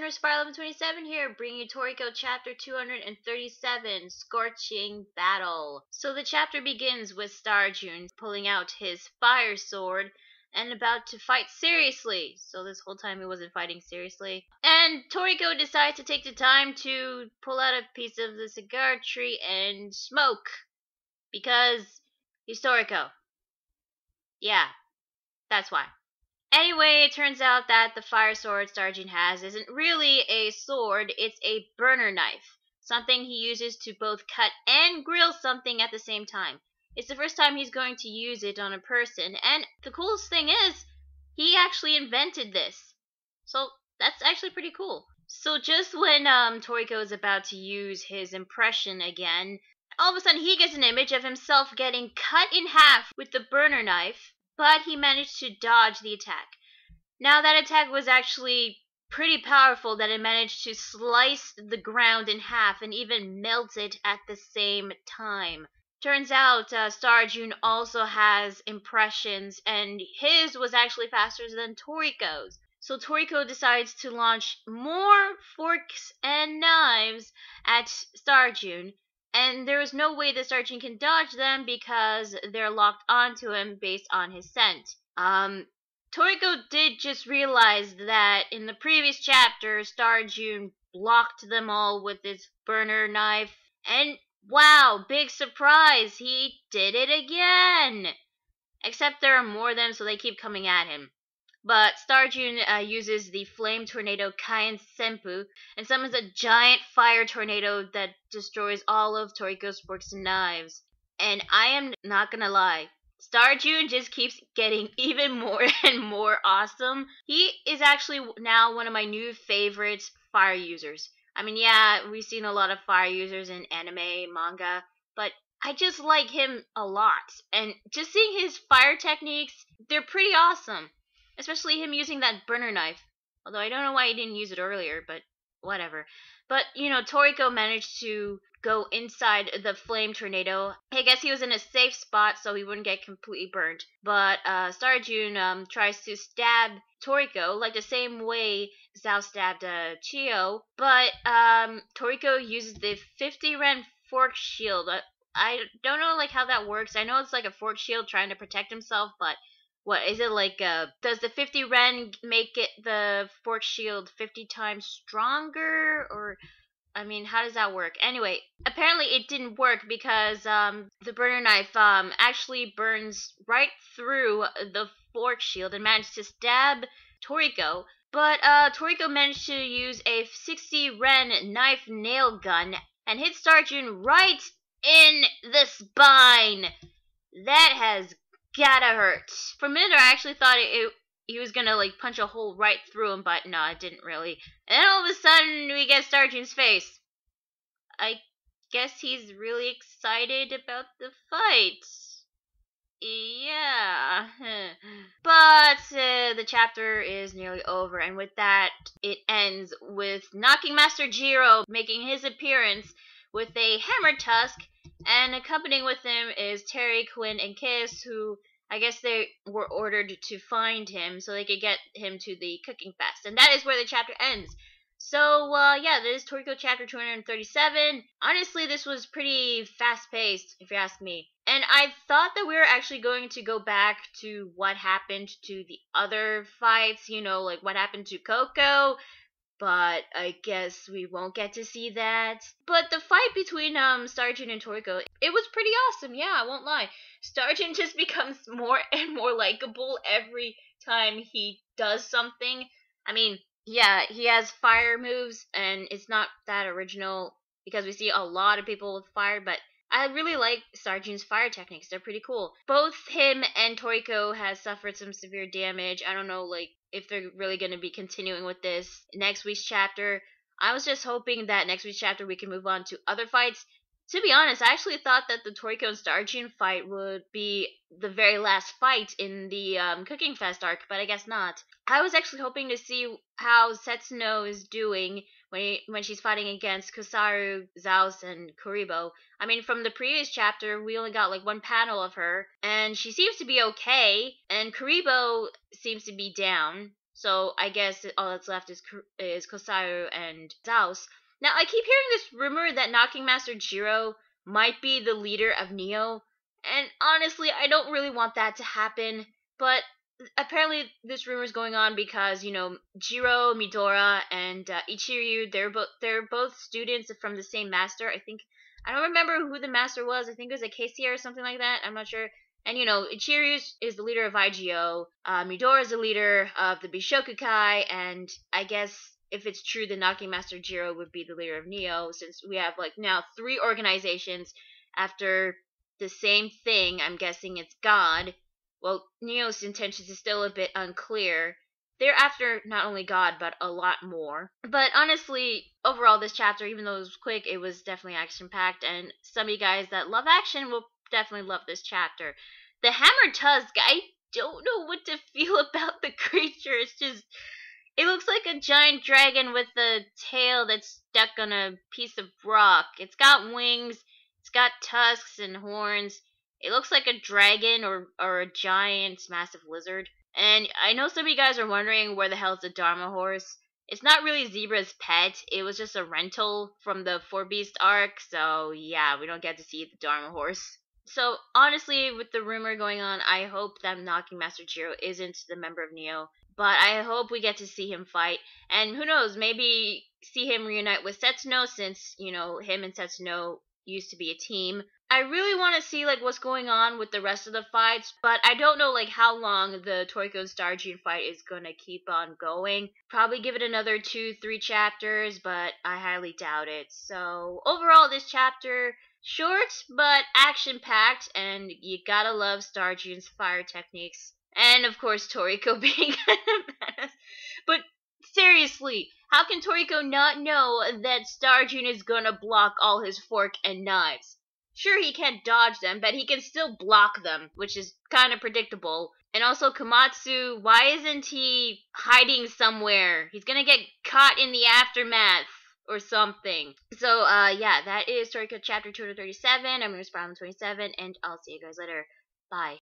Nurse Spiral 27 here, bringing you Toriko chapter 237, Scorching Battle. So the chapter begins with Starjuun pulling out his fire sword and about to fight seriously. So this whole time he wasn't fighting seriously. And Toriko decides to take the time to pull out a piece of the cigar tree and smoke. Because he's Toriko. Yeah, that's why. Anyway, it turns out that the fire sword Starjuun has isn't really a sword, it's a burner knife. Something he uses to both cut and grill something at the same time. It's the first time he's going to use it on a person, and the coolest thing is, he actually invented this. So that's actually pretty cool. So just when Toriko is about to use his impression again, all of a sudden he gets an image of himself getting cut in half with the burner knife, but he managed to dodge the attack. Now that attack was actually pretty powerful that it managed to slice the ground in half and even melt it at the same time. Turns out Starjuun also has impressions, and his was actually faster than Toriko's. So Toriko decides to launch more forks and knives at Starjuun, and there is no way that Starjuun can dodge them because they're locked onto him based on his scent. Toriko did just realize that in the previous chapter, Starjuun blocked them all with his burner knife, and wow, big surprise, he did it again! Except there are more of them, so they keep coming at him. But Starjuun uses the flame tornado Kaien Senpu and summons a giant fire tornado that destroys all of Toriko's forks and knives. And I am not gonna lie, Starjuun just keeps getting even more and more awesome. He is actually now one of my new favorite fire users. I mean, yeah, we've seen a lot of fire users in anime, manga, but I just like him a lot. And just seeing his fire techniques, they're pretty awesome. Especially him using that burner knife. Although I don't know why he didn't use it earlier, but whatever. But, you know, Toriko managed to go inside the flame tornado. I guess he was in a safe spot so he wouldn't get completely burnt. But Starjuun tries to stab Toriko like the same way Zhao stabbed Chio. But Toriko uses the 50 Ren fork shield. I don't know like how that works. I know it's like a fork shield trying to protect himself, but what is it like? Does the 50 Ren make it the fork shield 50 times stronger, or I mean, how does that work? Anyway, apparently it didn't work because the burner knife actually burns right through the fork shield and managed to stab Toriko. But Toriko managed to use a 60 Ren knife nail gun and hit Starjuun right in the spine. That has gotta hurt. For a minute, I actually thought he was gonna like punch a hole right through him, but no, it didn't really. And then all of a sudden, we get Starjuun's face. I guess he's really excited about the fight. Yeah. But the chapter is nearly over, and with that, it ends with Knocking Master Jiro making his appearance with a hammer tusk, and accompanying with him is Terry, Quinn, and Kiss, who I guess they were ordered to find him so they could get him to the cooking fest. And that is where the chapter ends. So, yeah, this is Toriko chapter 237. Honestly, this was pretty fast-paced, if you ask me. And I thought that we were actually going to go back to what happened to the other fights, you know, like what happened to Coco. But I guess we won't get to see that. But the fight between Starjuun and Toriko, it was pretty awesome, yeah, I won't lie. Starjuun just becomes more and more likable every time he does something. I mean, yeah, he has fire moves, and it's not that original because we see a lot of people with fire, but I really like Starjuun's fire techniques. They're pretty cool. Both him and Toriko has suffered some severe damage. I don't know, like, if they're really going to be continuing with this next week's chapter. I was just hoping that next week's chapter we can move on to other fights. To be honest, I actually thought that the Toriko and Starjuun fight would be the very last fight in the Cooking Fest arc, but I guess not. I was actually hoping to see how Setsuno is doing when she's fighting against Kosaru, Zaus, and Kuribo. I mean, from the previous chapter, we only got like one panel of her, and she seems to be okay, and Kuribo seems to be down. So I guess all that's left is Kosaru and Zaus. Now I keep hearing this rumor that Knocking Master Jiro might be the leader of Neo, and honestly, I don't really want that to happen. But apparently, this rumor is going on because Jiro, Midora, and Ichiryu they're both students from the same master. I don't remember who the master was. I think it was Acacia or something like that. I'm not sure. And Ichiryu is the leader of IGO. Midora is the leader of the Bishokukai, and I guess if it's true, the Knocking Master Jiro would be the leader of Neo, since we have like now 3 organizations after the same thing. I'm guessing it's God. Well, Neo's intentions is still a bit unclear. They're after not only God, but a lot more. But honestly, overall, this chapter, even though it was quick, it was definitely action-packed, and some of you guys that love action will definitely love this chapter. The Hammer Tusk, I don't know what to feel about the creature. It looks like a giant dragon with a tail that's stuck on a piece of rock. It's got wings, it's got tusks and horns. It looks like a dragon or a giant, massive lizard. And I know some of you guys are wondering where the hell's the Dharma horse. It's not really Zebra's pet. It was just a rental from the Four Beast arc. So yeah, we don't get to see the Dharma horse. So honestly, with the rumor going on, I hope that Knocking Master Jiro isn't the member of Neo. But I hope we get to see him fight. And who knows, maybe see him reunite with Setsuno, since, him and Setsuno used to be a team. I really want to see like what's going on with the rest of the fights, but I don't know like how long the Toriko and Starjuun fight is gonna keep on going. Probably give it another 2-3 chapters, but I highly doubt it. So overall, this chapter short but action packed, and you gotta love Starjuun's fire techniques, and of course Toriko being kind of badass. But seriously, how can Toriko not know that Starjuun is gonna block all his fork and knives? Sure, he can't dodge them, but he can still block them, which is kind of predictable. And also, Komatsu, why isn't he hiding somewhere? He's gonna get caught in the aftermath or something. So, yeah, that is Toriko chapter 237. I'm gonna respond on 27, and I'll see you guys later. Bye.